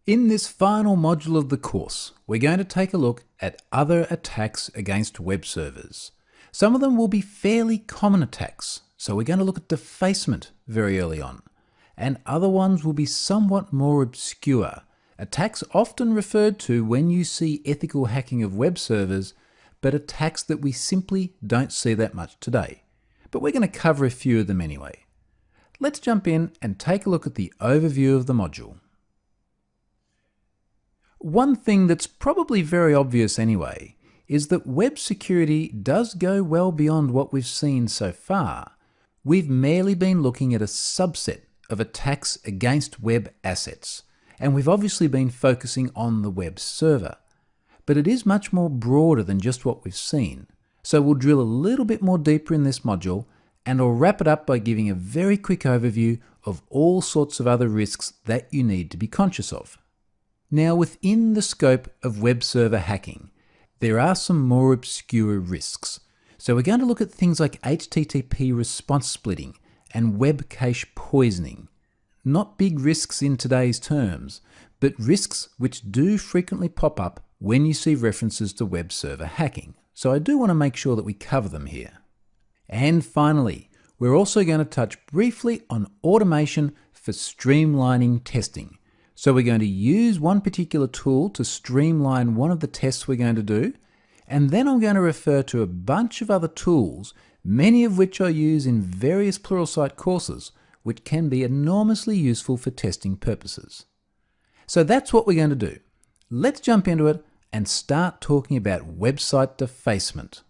In this final module of the course, we're going to take a look at other attacks against web servers. Some of them will be fairly common attacks, so we're going to look at defacement very early on. And other ones will be somewhat more obscure, attacks often referred to when you see ethical hacking of web servers, but attacks that we simply don't see that much today. But we're going to cover a few of them anyway. Let's jump in and take a look at the overview of the module. One thing that's probably very obvious anyway is that web security does go well beyond what we've seen so far. We've merely been looking at a subset of attacks against web assets, and we've obviously been focusing on the web server. But it is much more broader than just what we've seen, so we'll drill a little bit more deeper in this module, and I'll wrap it up by giving a very quick overview of all sorts of other risks that you need to be conscious of. Now, within the scope of web server hacking, there are some more obscure risks. So we're going to look at things like HTTP response splitting and web cache poisoning. Not big risks in today's terms, but risks which do frequently pop up when you see references to web server hacking. So I do want to make sure that we cover them here. And finally, we're also going to touch briefly on automation for streamlining testing. So we're going to use one particular tool to streamline one of the tests we're going to do, and then I'm going to refer to a bunch of other tools, many of which I use in various Pluralsight courses, which can be enormously useful for testing purposes. So that's what we're going to do. Let's jump into it and start talking about website defacement.